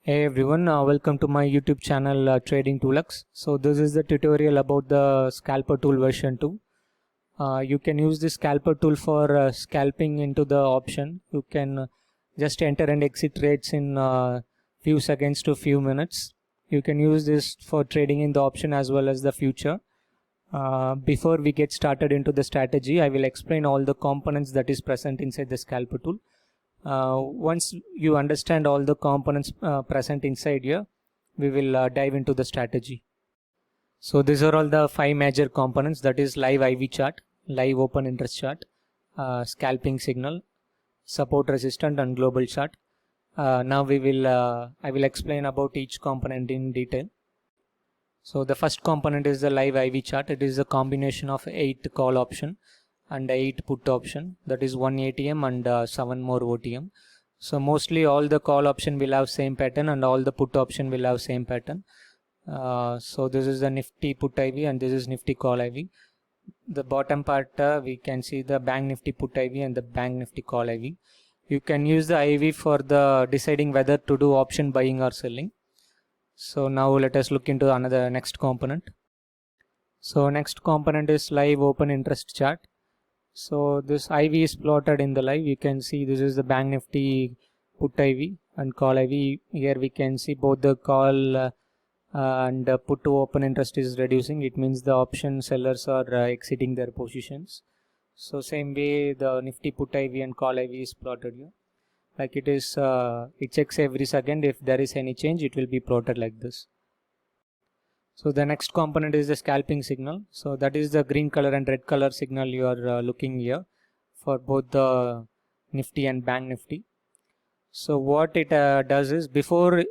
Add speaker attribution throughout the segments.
Speaker 1: Hey everyone, welcome to my YouTube channel Trading Toolux. So this is the tutorial about the scalper tool version 2. You can use the scalper tool for scalping into the option. You can just enter and exit trades in few seconds to few minutes. You can use this for trading in the option as well as the future. Before we get started into the strategy, I will explain all the components that is present inside the scalper tool. Once you understand all the components present inside here, we will dive into the strategy. So these are all the 5 major components, that is live IV chart, live open interest chart, scalping signal, support resistant and global chart. Now I will explain about each component in detail. So the first component is the live IV chart. It is a combination of 8 call option and 8 put option, that is 1 ATM and 7 more OTM. So mostly all the call option will have same pattern and all the put option will have same pattern. So this is the Nifty put IV and this is Nifty call IV. The bottom part we can see the Bank Nifty put IV and the Bank Nifty call IV. You can use the IV for the deciding whether to do option buying or selling. So now let us look into another next component. So next component is live open interest chart. So this IV is plotted in the live. You can see this is the Bank Nifty put IV and call IV. Here we can see both the call and put to open interest is reducing. It means the option sellers are exiting their positions. So same way the Nifty put IV and call IV is plotted here. Like it is, it checks every second. If there is any change, it will be plotted like this. So the next component is the scalping signal. So that is the green color and red color signal you are looking here for both the Nifty and Bank Nifty. So what it does is before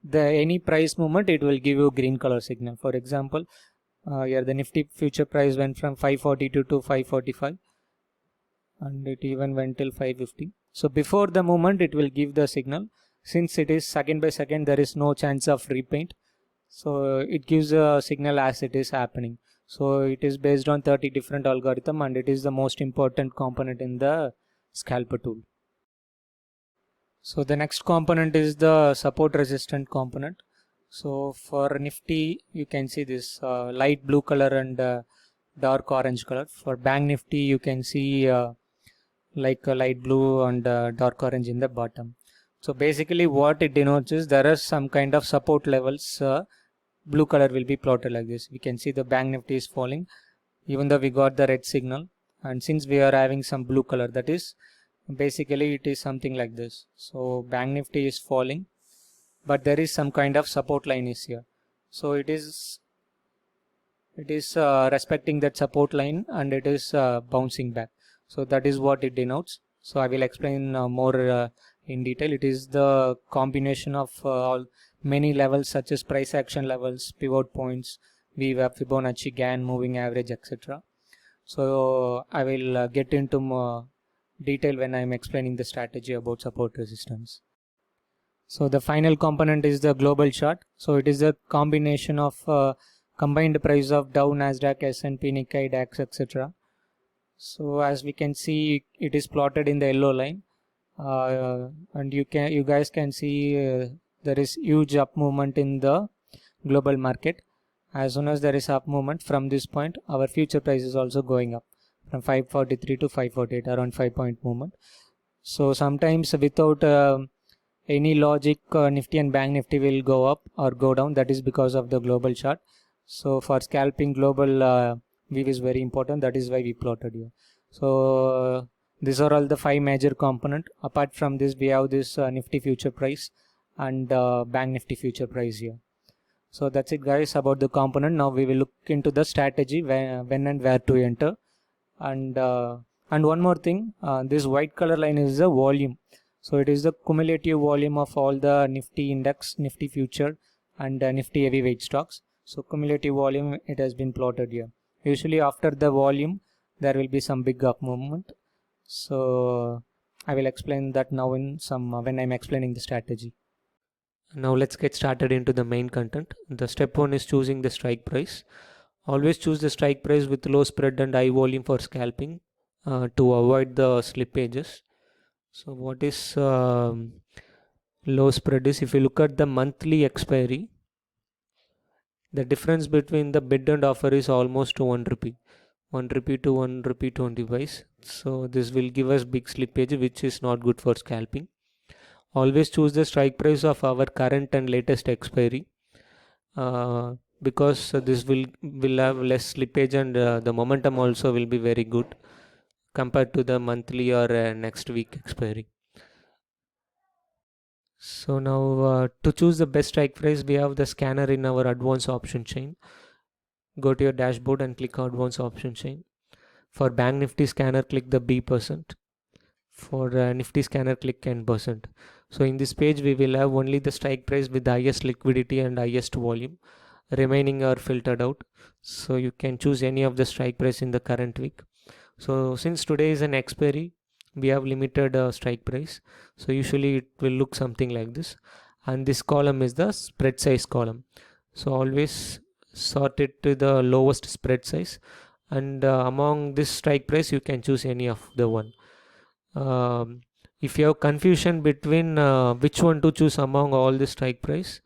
Speaker 1: the any price movement, it will give you green color signal. For example, here the Nifty future price went from 542 to 545 and it even went till 550. So before the movement, it will give the signal. Since it is second by second, there is no chance of repaint. So it gives a signal as it is happening. So it is based on 30 different algorithm and it is the most important component in the scalper tool. So the next component is the support resistant component. So for Nifty, you can see this light blue color and dark orange color. For Bank Nifty, you can see like a light blue and dark orange in the bottom. So basically what it denotes is there are some kind of support levels. Blue color will be plotted like this. We can see the Bank Nifty is falling even though we got the red signal, and since we are having some blue color, that is basically it is something like this. So Bank Nifty is falling, but there is some kind of support line is here. So it is respecting that support line and it is bouncing back. So that is what it denotes. So I will explain more in detail. It is the combination of all many levels such as price action levels, pivot points, VWAP, Fibonacci, Gann, moving average, etc. So I will get into more detail when I am explaining the strategy about support resistance. So the final component is the global chart. So it is a combination of combined price of Dow, Nasdaq, S&P, Nikkei, DAX, etc. So as we can see, it is plotted in the yellow line, and you guys can see there is huge up movement in the global market. As soon as there is up movement from this point, our future price is also going up from 543 to 548, around 5-point movement. So sometimes without any logic, Nifty and Bank Nifty will go up or go down. That is because of the global chart. So for scalping, global view is very important. That is why we plotted here. So these are all the 5 major component. Apart from this, we have this Nifty future price and Bank Nifty future price here. So that's it guys about the component. Now we will look into the strategy, when and where to enter. And one more thing, this white color line is the volume. So it is the cumulative volume of all the Nifty index, Nifty future and Nifty heavyweight stocks. So cumulative volume, it has been plotted here. Usually after the volume, there will be some big up movement. So I will explain that now in some when I'm explaining the strategy. Now let's get started into the main content. The step 1 is choosing the strike price. Always choose the strike price with low spread and high volume for scalping to avoid the slippages. So what is low spread is, if you look at the monthly expiry, the difference between the bid and offer is almost 1 rupee. 1 rupee to 1 rupee 20 paise. So this will give us big slippage, which is not good for scalping. Always choose the strike price of our current and latest expiry, because this will have less slippage, and the momentum also will be very good compared to the monthly or next week expiry. So now to choose the best strike price, we have the scanner in our advanced option chain. Go to your dashboard and click advanced option chain. For Bank Nifty scanner, click the B%. For Nifty scanner, click N%. So in this page, we will have only the strike price with the highest liquidity and highest volume. Remaining are filtered out. So you can choose any of the strike price in the current week. So since today is an expiry, we have limited strike price. So usually it will look something like this. And this column is the spread size column. So always sort it to the lowest spread size. And among this strike price, you can choose any of the one. If you have confusion between which one to choose among all the strike price,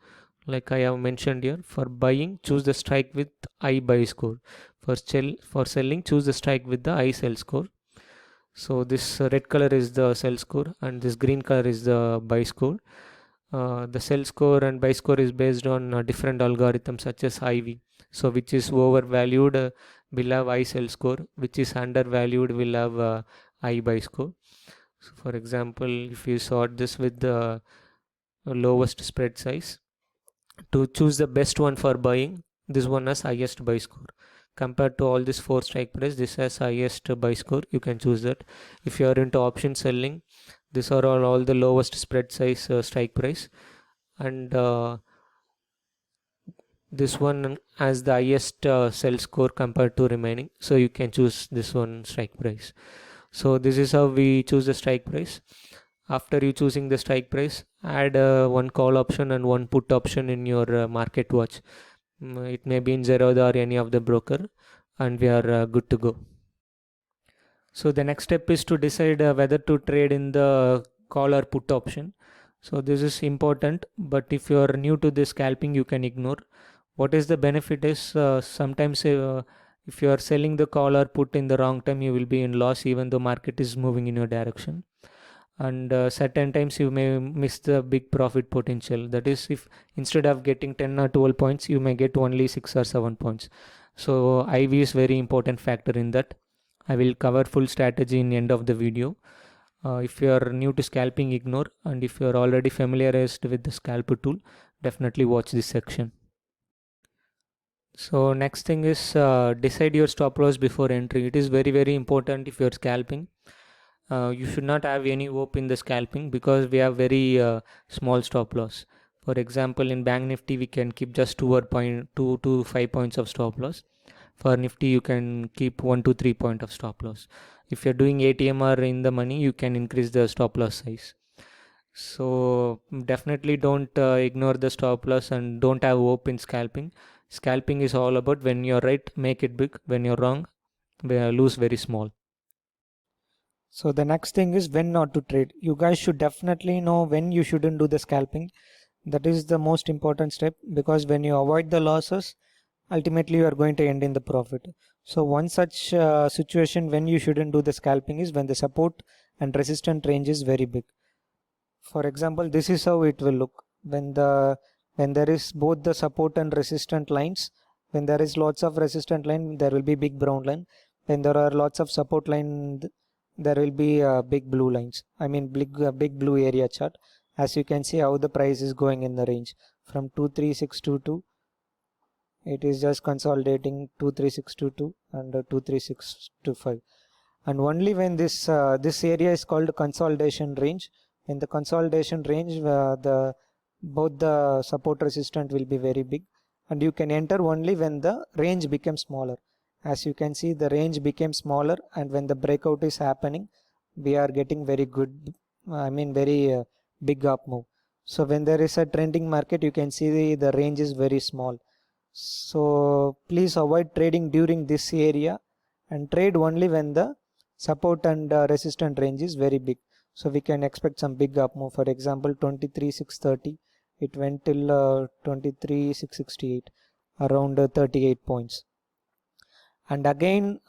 Speaker 1: like I have mentioned here, for buying, choose the strike with I buy score. For selling, choose the strike with the I sell score. So this red color is the sell score and this green color is the buy score. The sell score and buy score is based on different algorithms such as IV. So which is overvalued will have I sell score, which is undervalued will have I buy score. So for example, if you sort this with the lowest spread size, to choose the best one for buying, this one has highest buy score. Compared to all this 4 strike price, this has highest buy score. You can choose that. If you are into option selling, these are all the lowest spread size strike price, and this one has the highest sell score compared to remaining. So you can choose this one strike price. So this is how we choose the strike price. After you choosing the strike price, add one call option and one put option in your market watch. It may be in Zerodha or any of the broker, and we are good to go. So the next step is to decide whether to trade in the call or put option. So this is important, but if you are new to this scalping, you can ignore. What is the benefit is sometimes if you are selling the call or put in the wrong time, you will be in loss even though market is moving in your direction. And certain times you may miss the big profit potential. That is, if instead of getting 10 or 12 points, you may get only 6 or 7 points. So IV is very important factor in that. I will cover full strategy in the end of the video. If you are new to scalping, ignore, and if you are already familiarized with the scalper tool, definitely watch this section. So next thing is decide your stop loss before entry. It is very important if you are scalping. You should not have any hope in the scalping because we have very small stop loss. For example, in Bank Nifty, we can keep just 2 to 5 points of stop loss. For Nifty, you can keep 1 to 3 point of stop loss. If you're doing ATM or in the money, you can increase the stop loss size. So definitely don't ignore the stop loss and don't have hope in scalping. Scalping is all about when you're right, make it big. When you're wrong, lose very small.
Speaker 2: So the next thing is when not to trade. You guys should definitely know when you shouldn't do the scalping. That is the most important step, because when you avoid the losses, ultimately you are going to end in the profit. So one such situation when you shouldn't do the scalping is when the support and resistance range is very big. For example, this is how it will look when there is both the support and resistance lines. When there is lots of resistance line, there will be big brown line. When there are lots of support line, there will be big blue lines. I mean big blue area chart. As you can see how the price is going in the range from 23622. It is just consolidating 23622 and 23625. And only when this area is called consolidation range. In the consolidation range, both the support resistance will be very big, and you can enter only when the range becomes smaller. As you can see, the range became smaller, and when the breakout is happening, we are getting very good, very big up move. So when there is a trending market, you can see the range is very small. So please avoid trading during this area and trade only when the support and resistance range is very big. So we can expect some big up move. For example, 23,630, it went till 23,668, around 38 points. And again,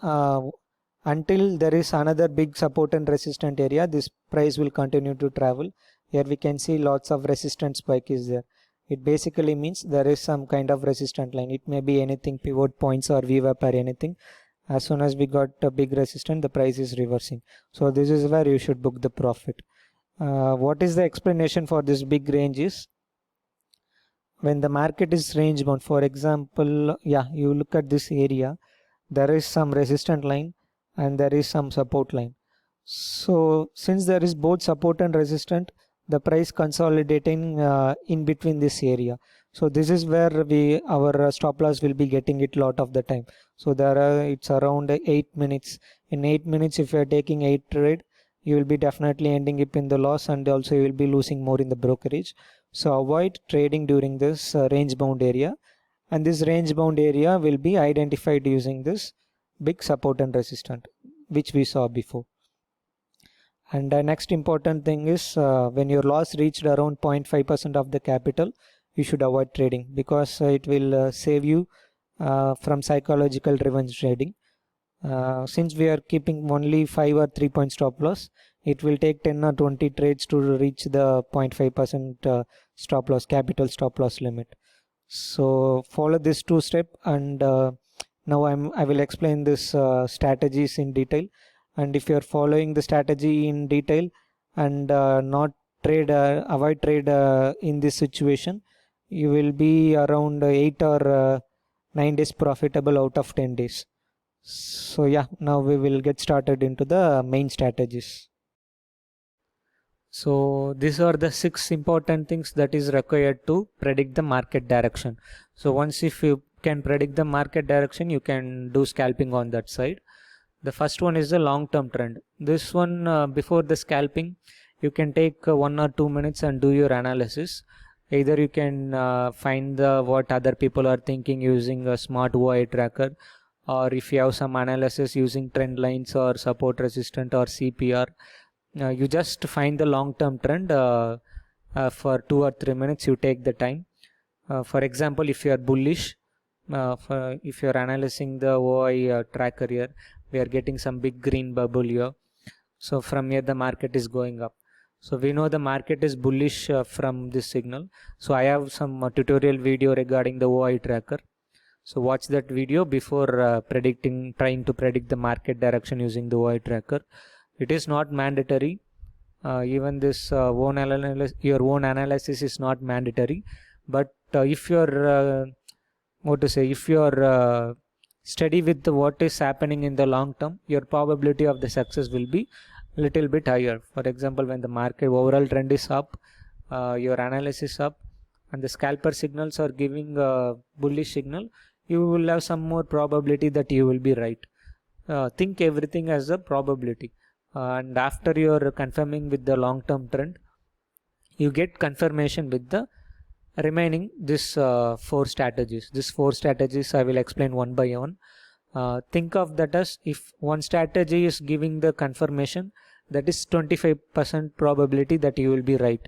Speaker 2: until there is another big support and resistance area, this price will continue to travel. Here we can see lots of resistance spike is there. It basically means there is some kind of resistance line. It may be anything, pivot points or VWAP or anything. As soon as we got a big resistance, the price is reversing. So this is where you should book the profit. What is the explanation for this big range is, when the market is range bound, for example, you look at this area, there is some resistance line and there is some support line. So since there is both support and resistance, the price consolidating in between this area. So this is where our stop loss will be getting it lot of the time. So it's around 8 minutes. In 8 minutes, if you are taking 8 trade, you will be definitely ending up in the loss, and also you will be losing more in the brokerage. So avoid trading during this range bound area, and this range bound area will be identified using this big support and resistance, which we saw before. And the next important thing is, when your loss reached around 0.5% of the capital, you should avoid trading, because it will save you from psychological revenge trading. Since we are keeping only 5 or 3 point stop loss, it will take 10 or 20 trades to reach the 0.5% stop loss, capital stop loss limit. So follow this 2 step, and now I will explain this strategies in detail. And if you are following the strategy in detail and not trade, avoid trade in this situation, you will be around 8 or 9 days profitable out of 10 days. So now we will get started into the main strategies.
Speaker 1: So these are the 6 important things that is required to predict the market direction. So once if you can predict the market direction, you can do scalping on that side. The first one is the long-term trend. This one, before the scalping, you can take 1 or 2 minutes and do your analysis. Either you can find what other people are thinking using a smart OI tracker, or if you have some analysis using trend lines or support resistant or CPR, you just find the long-term trend for 2 or 3 minutes. You take the time. For example, if you are bullish, if you are analyzing the OI tracker here, we are getting some big green bubble here. So from here the market is going up. So we know the market is bullish from this signal. So I have some tutorial video regarding the OI tracker. So watch that video before trying to predict the market direction using the OI tracker. It is not mandatory. Even this your own analysis is not mandatory. But if you're if you're steady with what is happening in the long term, your probability of the success will be little bit higher. For example, when the market overall trend is up, your analysis up, and the scalper signals are giving a bullish signal, you will have some more probability that you will be right. Think everything as a probability, and after you're confirming with the long term trend, you get confirmation with the remaining this 4 strategies. These 4 strategies I will explain one by one. Think of that as, if one strategy is giving the confirmation, that is 25% probability that you will be right.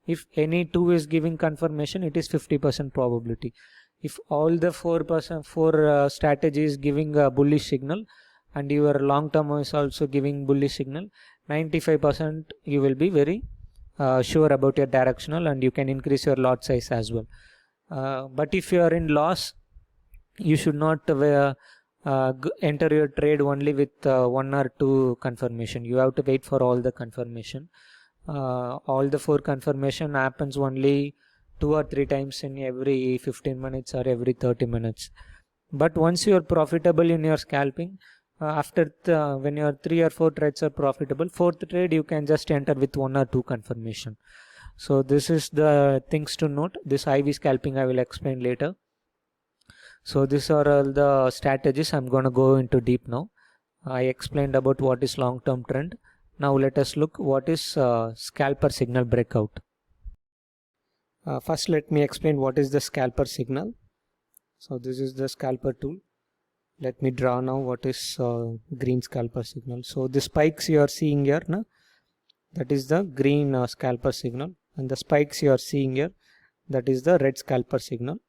Speaker 1: If any 2 is giving confirmation, it is 50% probability. If all the 4 strategies giving a bullish signal and your long term is also giving bullish signal, 95% you will be very sure about your directional, and you can increase your lot size as well. But if you are in loss, you should not enter your trade only with 1 or 2 confirmation. You have to wait for all the confirmation. All the 4 confirmation happens only 2 or 3 times in every 15 minutes or every 30 minutes. But once you are profitable in your scalping, after when your 3 or 4 trades are profitable, 4th trade you can just enter with 1 or 2 confirmation. So this is the things to note. This IV scalping I will explain later. So these are all the strategies. I'm going to go into deep now. I explained about what is long-term trend. Now let us look what is scalper signal breakout.
Speaker 2: First let me explain what is the scalper signal. So this is the scalper tool. Let me draw now what is green scalper signal. So the spikes you are seeing here, that is the green scalper signal, and the spikes you are seeing here, that is the red scalper signal.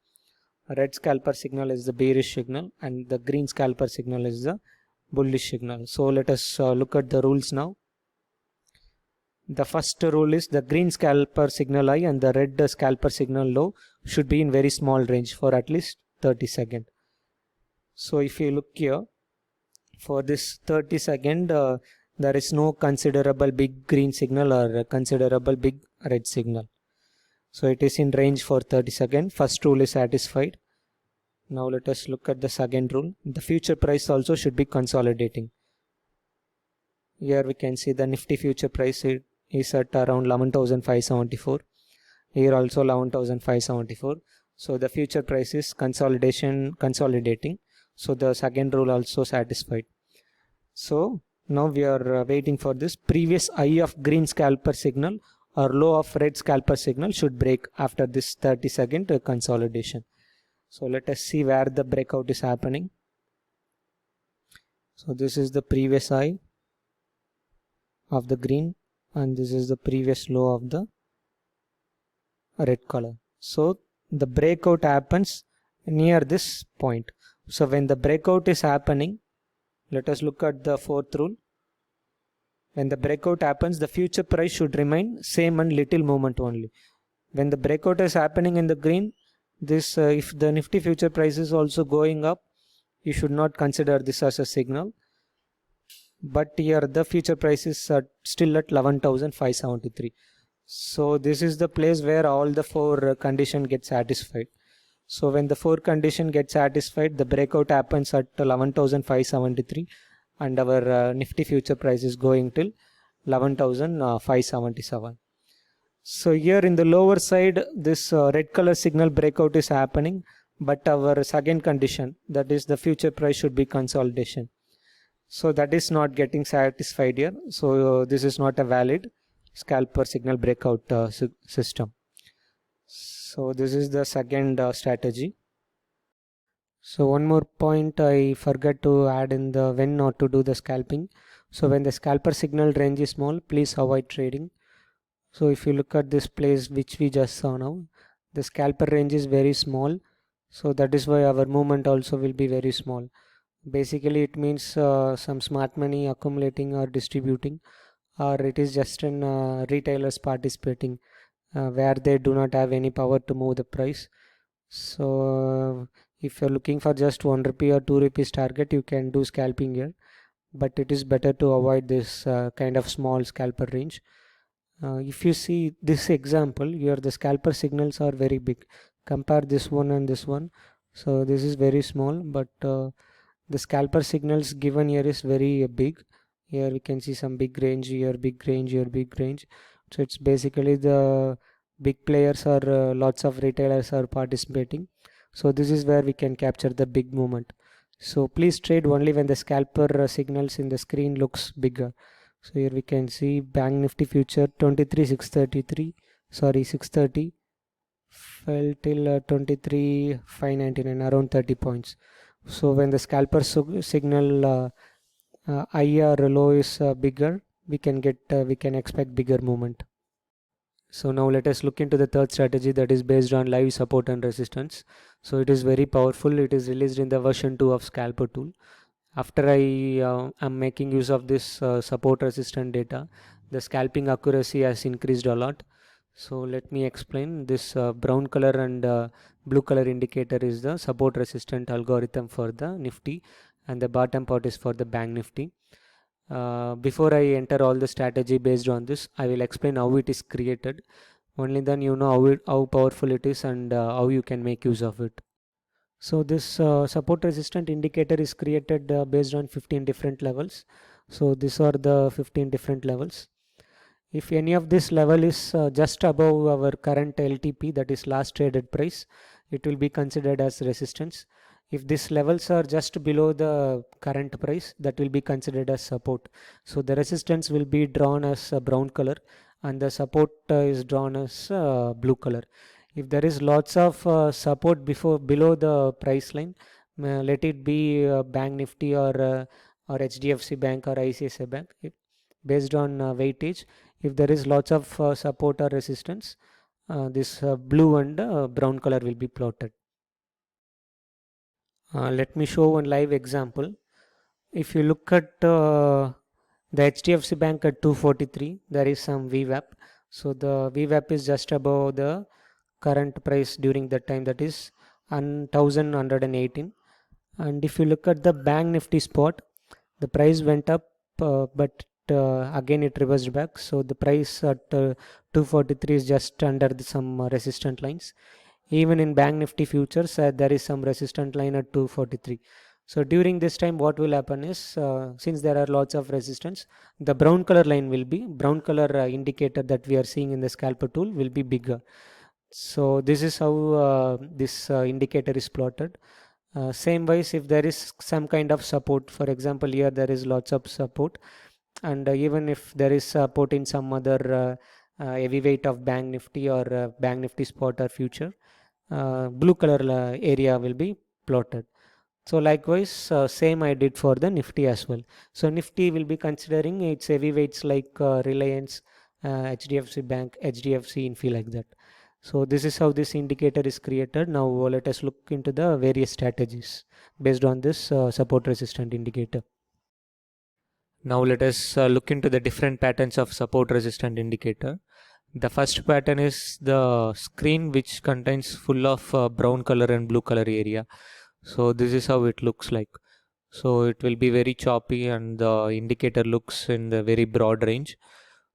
Speaker 2: Red scalper signal is the bearish signal and the green scalper signal is the bullish signal. So let us look at the rules now. The first rule is the green scalper signal high and the red scalper signal low should be in very small range for at least 30 seconds. So if you look here, for this 30 seconds, there is no considerable big green signal or considerable big red signal. So it is in range for 30 seconds. First rule is satisfied. Now let us look at the second rule. The future price also should be consolidating. Here we can see the Nifty future price is at around 11,574. Here also 11,574. So the future price is consolidating. So the second rule also satisfied. So now we are waiting for this previous high of green scalper signal or low of red scalper signal should break after this 30-second consolidation. So let us see where the breakout is happening. So this is the previous high of the green and this is the previous low of the red color. So the breakout happens near this point. So when the breakout is happening, let us look at the fourth rule. When the breakout happens, the future price should remain same and little movement only. When the breakout is happening in the green, this if the Nifty future price is also going up, you should not consider this as a signal. But here the future price is still at 11,573. So this is the place where all the four conditions get satisfied. So when the four condition gets satisfied, the breakout happens at 11,573 and our Nifty future price is going till 11,577. So here in the lower side, this red color signal breakout is happening, but our second condition, that is the future price should be consolidation. So that is not getting satisfied here. So this is not a valid scalper signal breakout system. So this is the second strategy. So one more point I forgot to add in the when not to do the scalping. So when the scalper signal range is small, please avoid trading. So if you look at this place which we just saw now, the scalper range is very small. So that is why our movement also will be very small. Basically it means some smart money accumulating or distributing, or it is just in retailers participating where they do not have any power to move the price. So if you're looking for just 1 rupee or 2 rupees target, you can do scalping here, but it is better to avoid this kind of small scalper range. If you see this example here, the scalper signals are very big. Compare this one and this one. So this is very small, but the scalper signals given here is very big. Here we can see some big range, here big range, here big range. So it's basically the big players or lots of retailers are participating. So this is where we can capture the big movement. So please trade only when the scalper signals in the screen looks bigger. So here we can see Bank Nifty future 23,633, sorry 630, fell till 23,599, around 30 points. So when the scalper signal high or low is bigger, we can expect bigger movement. So now let us look into the third strategy, that is based on live support and resistance. So it is very powerful. It is released in the version 2 of Scalper tool. After I am making use of this support resistant data, the scalping accuracy has increased a lot. So let me explain. This brown color and blue color indicator is the support resistant algorithm for the Nifty, and the bottom part is for the Bank Nifty. Before I enter all the strategy based on this, I will explain how it is created. Only then you know how powerful it is and how you can make use of it. So this support resistant indicator is created based on 15 different levels. So these are the 15 different levels. If any of this level is just above our current LTP, that is last traded price, it will be considered as resistance. If these levels are just below the current price, that will be considered as support. So the resistance will be drawn as a brown color and the support is drawn as blue color. If there is lots of support below the price line, let it be Bank Nifty or HDFC Bank or ICICI Bank, based on weightage.
Speaker 1: if there is lots of support or resistance, this blue and brown color will be plotted. Let me show one live example. If you look at the HDFC Bank at 243, there is some VWAP. So the VWAP is just above the current price during that time, that is 1118. And if you look at the Bank Nifty spot, the price went up, but again it reversed back. So the price at 243 is just under some resistant lines. Even in Bank Nifty futures, there is some resistant line at 243. So during this time, what will happen is, since there are lots of resistance, the brown color line will be, brown color indicator that we are seeing in the scalper tool will be bigger. So this is how this indicator is plotted. Same wise, if there is some kind of support, for example, here there is lots of support, and even if there is support in some other heavyweight of Bank Nifty or Bank Nifty spot or future, blue color area will be plotted. So likewise, same I did for the Nifty as well. So Nifty will be considering its heavyweights like Reliance, HDFC Bank, HDFC, Infi, like that. So this is how this indicator is created. Now let us look into the various strategies based on this support resistant indicator. Now let us look into the different patterns of support resistant indicator. The first pattern is the screen which contains full of brown color and blue color area. So this is how it looks like. So it will be very choppy and the indicator looks in the very broad range.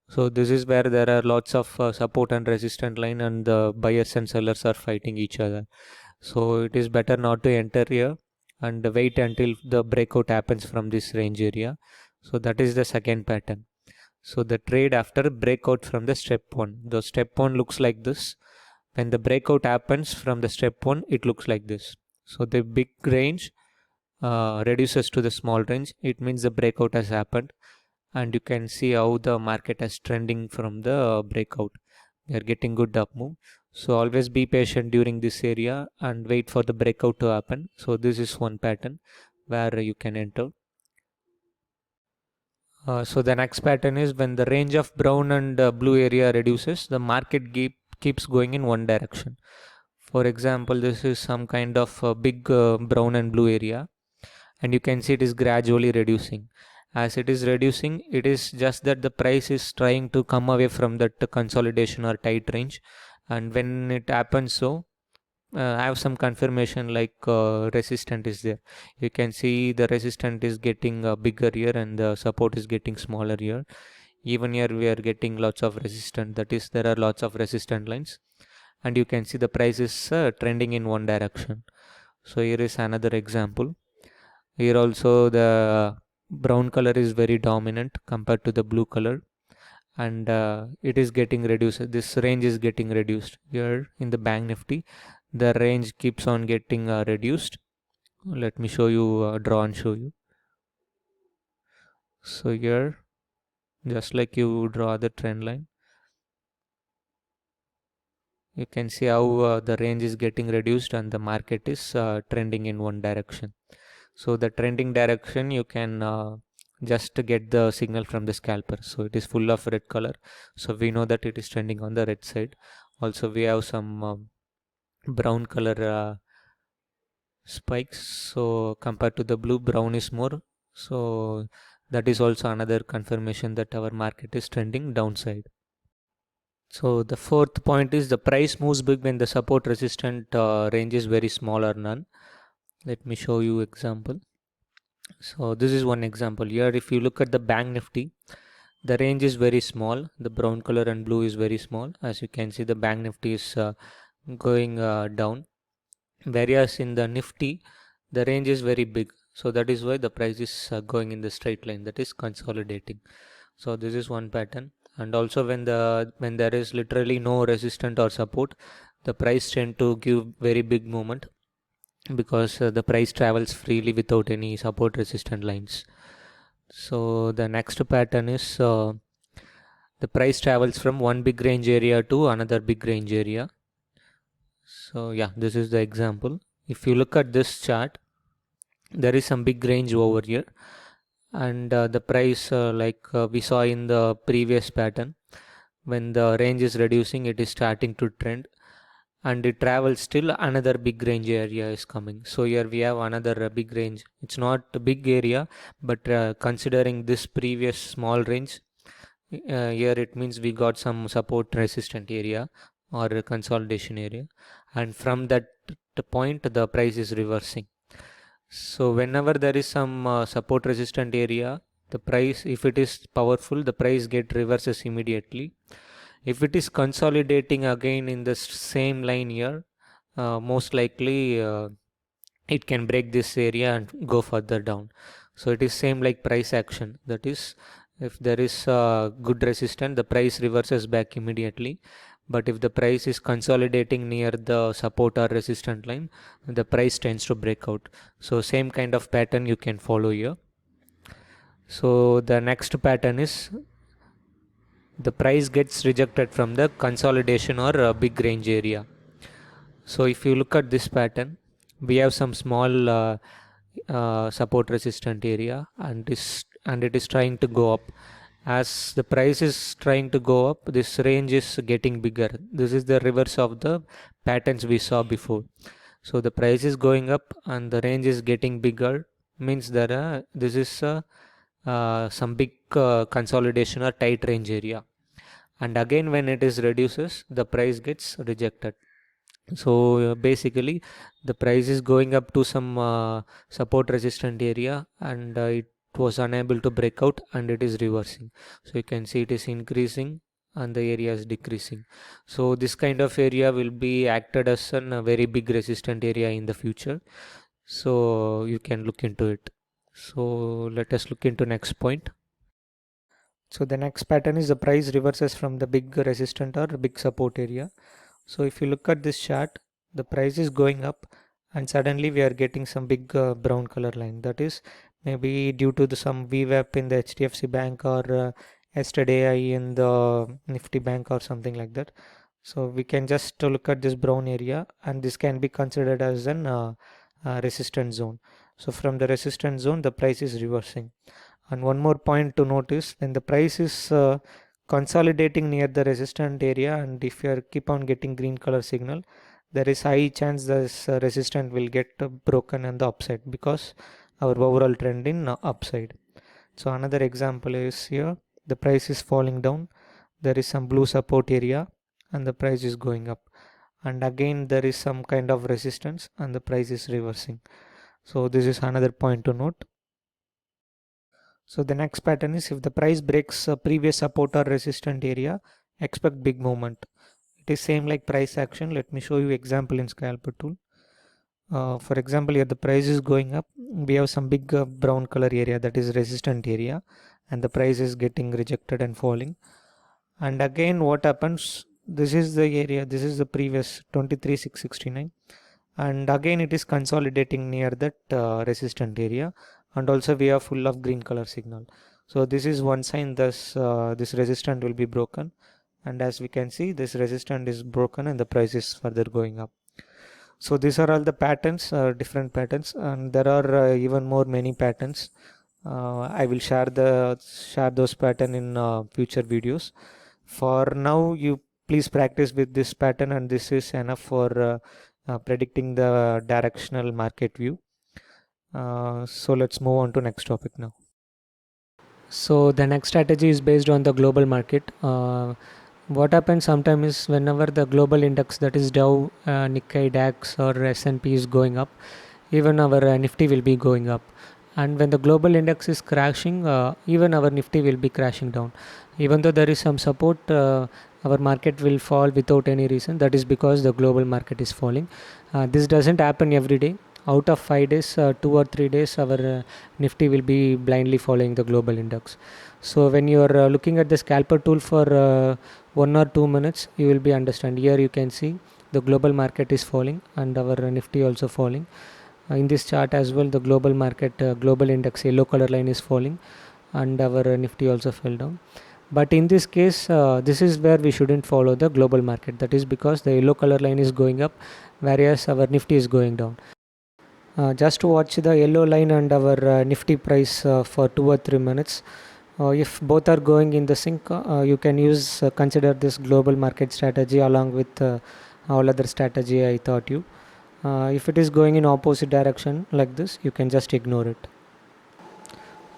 Speaker 1: So this is where there are lots of support and resistant line, and the buyers and sellers are fighting each other. So it is better not to enter here and wait until the breakout happens from this range area. So that is the second pattern. So the trade after breakout from the step 1. The step 1 looks like this. When the breakout happens from the step 1, it looks like this. So the big range reduces to the small range. It means the breakout has happened. And you can see how the market is trending from the breakout. We are getting good up move. So always be patient during this area and wait for the breakout to happen. So this is one pattern where you can enter. So the next pattern is when the range of brown and blue area reduces, the market keeps going in one direction. For example, this is some kind of big brown and blue area, and you can see it is gradually reducing. As it is reducing, it is just that the price is trying to come away from that consolidation or tight range, and when it happens, so I have some confirmation like resistant is there. You can see the resistant is getting bigger here and the support is getting smaller here. Even here we are getting lots of resistance, that is there are lots of resistant lines, and you can see the price is trending in one direction. So here is another example. Here also the brown color is very dominant compared to the blue color, and it is getting reduced. This range is getting reduced. Here in the Bank Nifty, the range keeps on getting reduced. Let me show you, draw and show you. So here, just like you draw the trend line, you can see how the range is getting reduced and the market is trending in one direction. So the trending direction, you can just get the signal from the scalper. So it is full of red color. So we know that it is trending on the red side. Also we have some brown color spikes. So compared to the blue, brown is more. So that is also another confirmation that our market is trending downside. So the fourth point is the price moves big when the support resistant range is very small or none. Let me show you example. So this is one example. Here if you look at the Bank Nifty, the range is very small. The brown color and blue is very small. As you can see, the Bank Nifty is going down. Whereas in the Nifty, the range is very big. So that is why the price is going in the straight line, that is consolidating. So this is one pattern. And also when there is literally no resistance or support, the price tend to give very big movement, because the price travels freely without any support resistant lines. So the next pattern is the price travels from one big range area to another big range area. So yeah, this is the example. If you look at this chart, there is some big range over here, and the price we saw in the previous pattern, when the range is reducing, it is starting to trend, and it travels still another big range area is coming. So here we have another big range. It's not a big area, but considering this previous small range, here it means we got some support resistant area or a consolidation area, and from that point the price is reversing. So whenever there is some support resistant area, the price, if it is powerful, the price get reverses immediately. If it is consolidating again in the same line here, most likely it can break this area and go further down. So it is same like price action. That is, if there is good resistance, the price reverses back immediately. But if the price is consolidating near the support or resistance line, the price tends to break out. So same kind of pattern you can follow here. So the next pattern is the price gets rejected from the consolidation or big range area. So if you look at this pattern, we have some small support resistant area, and it is trying to go up. As the price is trying to go up, this range is getting bigger. This is the reverse of the patterns we saw before. So the price is going up and the range is getting bigger, means that this is some big consolidation or tight range area. And again, when it is reduces, the price gets rejected. So basically the price is going up to some support resistant area, and it was unable to break out, and it is reversing. So you can see it is increasing and the area is decreasing. So this kind of area will be acted as a very big resistant area in the future. So you can look into it. So let us look into next point.
Speaker 2: So the next pattern is the price reverses from the big resistant or big support area. So if you look at this chart, the price is going up and suddenly we are getting some big brown color line. That is maybe due to some VWAP in the HDFC Bank or yesterday I in the Nifty Bank or something like that. So we can just look at this brown area, and this can be considered as an resistance zone. So from the resistance zone, the price is reversing. And one more point to notice, when the price is consolidating near the resistant area, and if you keep on getting green color signal, there is high chance this resistance will get broken on the upside, because our overall trend in upside. So another example is here, the price is falling down, there is some blue support area and the price is going up, and again there is some kind of resistance and the price is reversing. So this is another point to note. So the next pattern is, if the price breaks a previous support or resistant area, expect big movement. It is same like price action. Let me show you example in scalper tool. For example, here the price is going up, we have some big brown color area, that is resistant area, and the price is getting rejected and falling. And again what happens, this is the area, this is the previous 23,669, and again it is consolidating near that resistant area, and also we are full of green color signal. So this is one sign this resistance will be broken, and as we can see, this resistance is broken and the price is further going up. So these are all the patterns, different patterns, and there are even more many patterns. I will share those pattern in future videos. For now, you please practice with this pattern, and this is enough for predicting the directional market view. So let's move on to next topic now.
Speaker 1: So the next strategy is based on the global market. What happens sometimes is, whenever the global index, that is Dow, Nikkei, DAX or S&P is going up, even our Nifty will be going up. And when the global index is crashing, even our Nifty will be crashing down. Even though there is some support, our market will fall without any reason. That is because the global market is falling. This doesn't happen every day. Out of 5 days, 2 or 3 days, our Nifty will be blindly following the global index. So when you are looking at the scalper tool for 1 or 2 minutes, you will be understand. Here you can see the global market is falling and our Nifty also falling. In this chart as well, the global market, global index yellow color line is falling, and our Nifty also fell down. But in this case, this is where we shouldn't follow the global market. That is because the yellow color line is going up, whereas our Nifty is going down.
Speaker 2: Just watch the yellow line and our Nifty price for 2 or 3 minutes. If both are going in the sync, you can consider this global market strategy along with all other strategy I taught you. If it is going in opposite direction like this, you can just ignore it.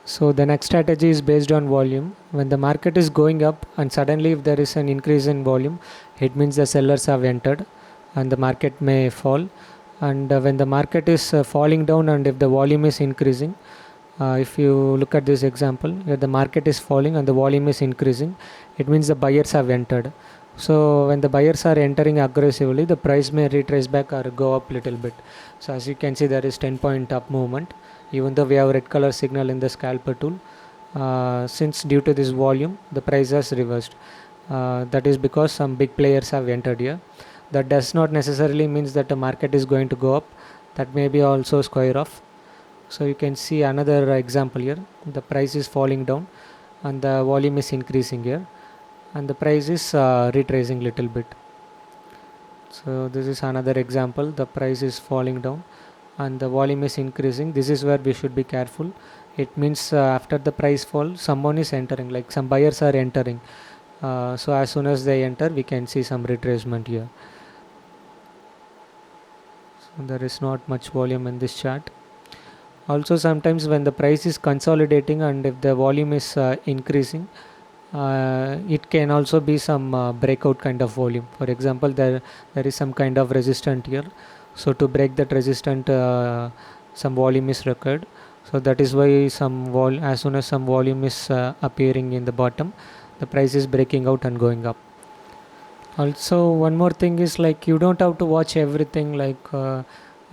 Speaker 2: So the next strategy is based on volume. When the market is going up and suddenly if there is an increase in volume, it means the sellers have entered and the market may fall. And when the market is falling down and if the volume is increasing, if you look at this example where the market is falling and the volume is increasing, it means the buyers have entered. So when the buyers are entering aggressively, the price may retrace back or go up little bit. So as you can see, there is 10-point up movement even though we have red color signal in the scalper tool. Since due to this volume the price has reversed, that is because some big players have entered here. That does not necessarily means that the market is going to go up, that may be also square off. So you can see another example here, the price is falling down and the volume is increasing here and the price is retracing little bit. So this is another example, the price is falling down and the volume is increasing. This is where we should be careful. It means after the price fall someone is entering, like some buyers are entering. So as soon as they enter we can see some retracement here. So there is not much volume in this chart. Also sometimes when the price is consolidating and if the volume is increasing, it can also be some breakout kind of volume. For example, there is some kind of resistance here. So to break that resistance, some volume is required. So that is why as soon as some volume is appearing in the bottom, the price is breaking out and going up. Also one more thing is, like, you don't have to watch everything. Like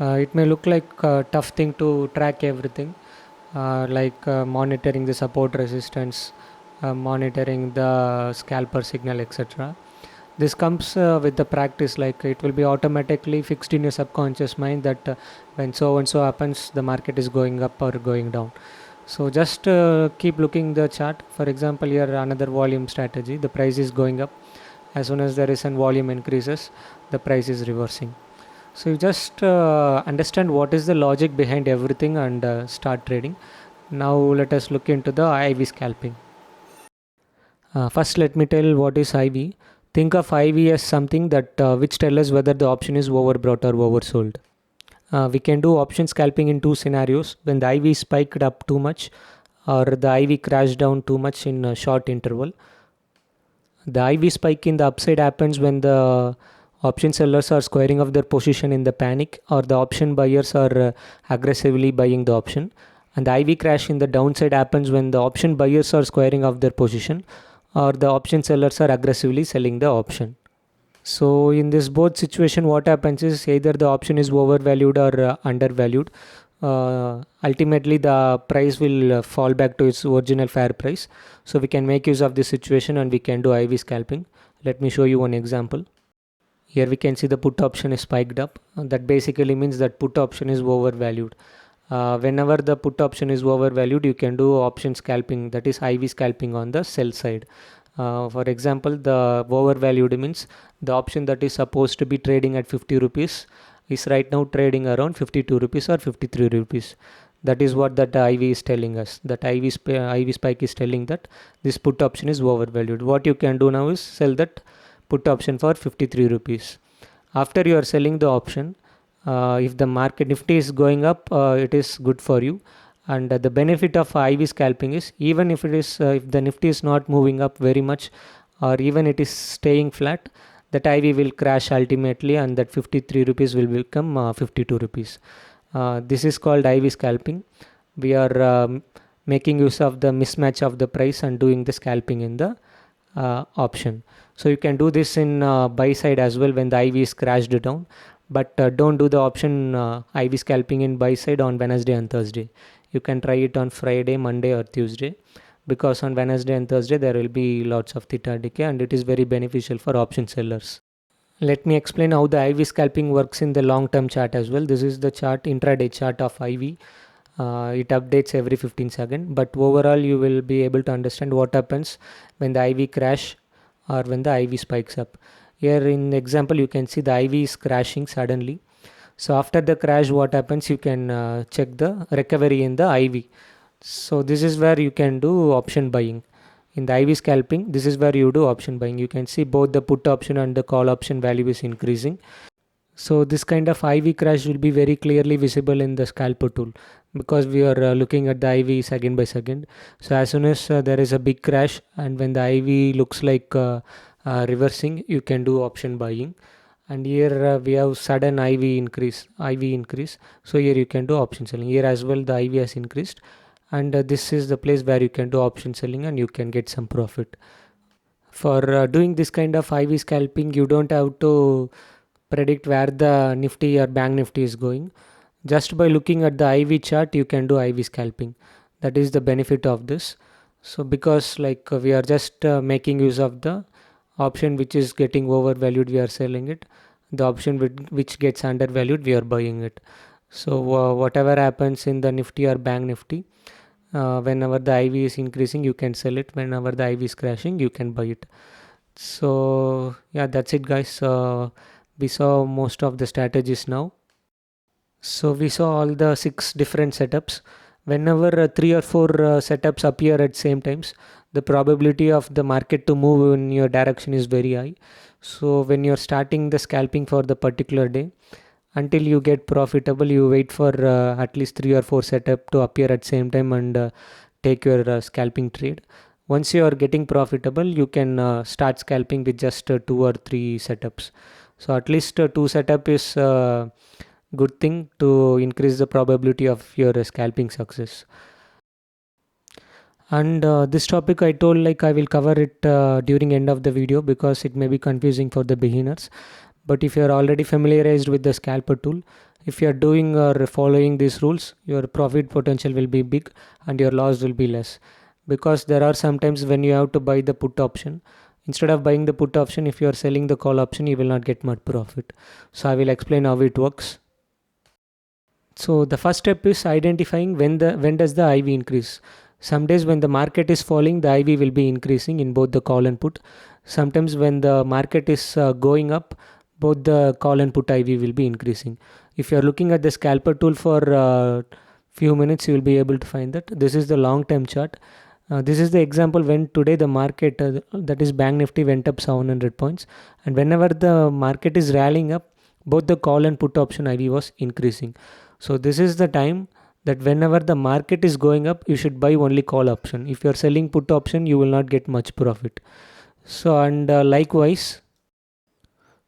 Speaker 2: it may look like a tough thing to track everything, like monitoring the support resistance, monitoring the scalper signal, etc. This comes with the practice. Like it will be automatically fixed in your subconscious mind that when so and so happens, the market is going up or going down. So just keep looking the chart. For example, here another volume strategy, the price is going up. As soon as there is an volume increases, the price is reversing. So you just understand what is the logic behind everything and start trading. Now let us look into the IV scalping. First let me tell what is IV. Think of IV as something that which tells us whether the option is overbought or oversold. We can do option scalping in two scenarios: when the IV spiked up too much or the IV crashed down too much in a short interval. The IV spike in the upside happens when the option sellers are squaring off their position in the panic, or the option buyers are aggressively buying the option. And the IV crash in the downside happens when the option buyers are squaring off their position, or the option sellers are aggressively selling the option. So in this both situation, what happens is either the option is overvalued or undervalued. Ultimately the price will fall back to its original fair price. So we can make use of this situation and we can do IV scalping. Let me show you one example. Here we can see the put option is spiked up. That basically means that put option is overvalued. Whenever the put option is overvalued, you can do option scalping, that is IV scalping on the sell side. For example, the overvalued means the option that is supposed to be trading at 50 rupees is right now trading around 52 rupees or 53 rupees. That is what that IV is telling us. That IV spike is telling that this put option is overvalued. What you can do now is sell that put option for 53 rupees. After you are selling the option, if the market Nifty is going up, it is good for you. And the benefit of IV scalping is, even if it is if the Nifty is not moving up very much, or even it is staying flat, that IV will crash ultimately and that 53 rupees will become 52 rupees. This is called IV scalping. We are making use of the mismatch of the price and doing the scalping in the option. So you can do this in buy side as well when the IV is crashed down, but don't do the option IV scalping in buy side on Wednesday and Thursday. You can try it on Friday, Monday or Tuesday, because on Wednesday and Thursday there will be lots of theta decay and it is very beneficial for option sellers. Let me explain how the IV scalping works in the long term chart as well. This is the chart, intraday chart of IV. It updates every 15 seconds, but overall you will be able to understand what happens when the IV crash or when the IV spikes up. Here in the example you can see the IV is crashing suddenly.
Speaker 1: So after the crash, what happens, you can check the recovery in the IV. So this is where you can do option buying. In the IV scalping, this is where you do option buying. You can see both the put option and the call option value is increasing. So this kind of IV crash will be very clearly visible in the scalper tool, because we are looking at the IV second by second. So as soon as there is a big crash, and when the IV looks like reversing, you can do option buying. And here we have sudden IV increase. So here you can do option selling. Here as well the IV has increased, and this is the place where you can do option selling and you can get some profit. For doing this kind of IV scalping, you don't have to predict where the Nifty or Bank Nifty is going. Just by looking at the IV chart, you can do IV scalping. That is the benefit of this. So because we are just making use of the option which is getting overvalued, we are selling it. The option which gets undervalued, we are buying it. So whatever happens in the Nifty or Bank Nifty, whenever the IV is increasing, you can sell it. Whenever the IV is crashing, you can buy it. So yeah, that's it, guys. We saw most of the strategies now. So we saw all the 6 different setups. Whenever 3 or 4 setups appear at same times, the probability of the market to move in your direction is very high. So when you're starting the scalping for the particular day, until you get profitable, you wait for at least 3 or 4 setup to appear at same time and take your scalping trade. Once you are getting profitable, you can start scalping with just 2 or 3 setups. So at least 2 setup is good thing to increase the probability of your scalping success. And this topic I told I will cover it during end of the video, because it may be confusing for the beginners. But if you are already familiarized with the scalper tool, if you are doing or following these rules, your profit potential will be big and your loss will be less. Because there are sometimes when you have to buy the put option, instead of buying the put option, if you are selling the call option, you will not get much profit. So I will explain how it works. So the first step is identifying when does the IV increase. Some days when the market is falling, the IV will be increasing in both the call and put. Sometimes when the market is going up, both the call and put IV will be increasing. If you are looking at the scalper tool for few minutes, you will be able to find that this is the long term chart. This is the example when today the market, that is Bank Nifty, went up 700 points, and whenever the market is rallying up, both the call and put option IV was increasing. So this is the time that whenever the market is going up, you should buy only call option. If you are selling put option, you will not get much profit. So and likewise,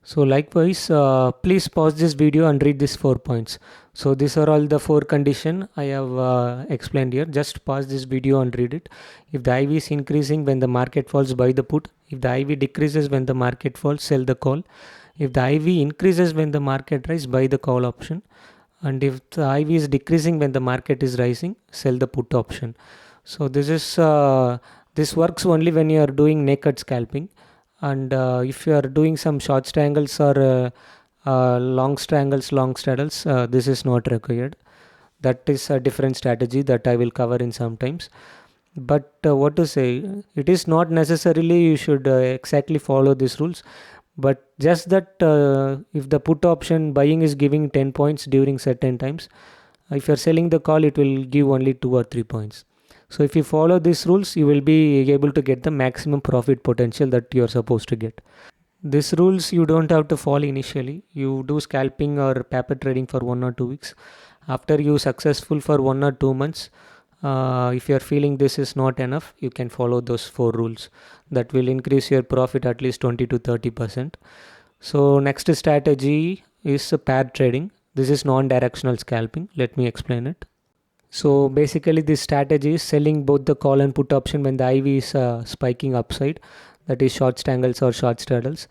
Speaker 1: please pause this video and read these 4 points. So these are all the 4 condition I have explained here. Just pause this video and read it. If the IV is increasing when the market falls, buy the put. If the IV decreases when the market falls, sell the call. If the IV increases when the market rises, buy the call option. And if the IV is decreasing when the market is rising, sell the put option. So this works only when you are doing naked scalping. And if you are doing some short strangles or long strangles, long straddles, this is not required. That is a different strategy that I will cover in some times. But what to say, it is not necessarily you should exactly follow these rules, but just that if the put option buying is giving 10 points during certain times, if you are selling the call, it will give only 2 or 3 points. So if you follow these rules, you will be able to get the maximum profit potential that you are supposed to get. These rules you don't have to follow initially. You do scalping or paper trading for 1 or 2 weeks. After you successful for 1 or 2 months, if you are feeling this is not enough, you can follow those 4 rules. That will increase your profit at least 20 to 30%. So next strategy is pair trading. This is non-directional scalping. Let me explain it. So basically this strategy is selling both the call and put option when the IV is spiking upside, that is short strangles or short straddles.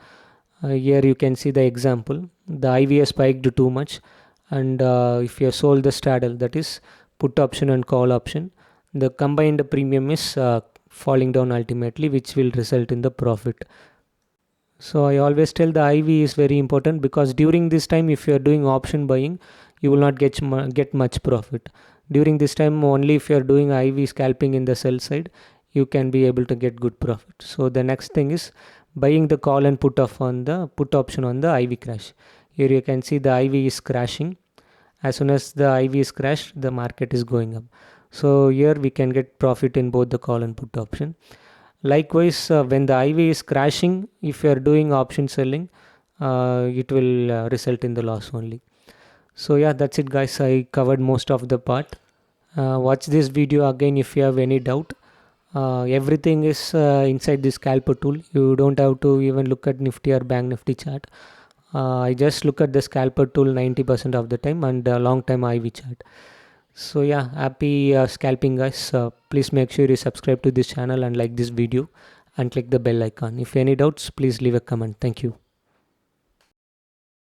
Speaker 1: Here you can see the example. The IV has spiked too much, and if you have sold the straddle, that is put option and call option, the combined premium is falling down ultimately, which will result in the profit. So I always tell the IV is very important, because during this time if you are doing option buying, you will not get much profit. During this time only if you are doing IV scalping in the sell side, you can be able to get good profit. So the next thing is buying the call and put option on the IV crash. Here you can see the IV is crashing. As soon as the IV is crashed, the market is going up. So here we can get profit in both the call and put option. Likewise, when the IV is crashing, if you are doing option selling, it will result in the loss only. So yeah, that's it guys. I covered most of the part. Watch this video again if you have any doubt. Everything is inside this scalper tool. You don't have to even look at Nifty or Bank Nifty chart. I just look at the scalper tool 90% of the time and long time IV chart. So yeah, happy scalping guys. Please make sure you subscribe to this channel and like this video and click the bell icon. If any doubts, please leave a comment. Thank you.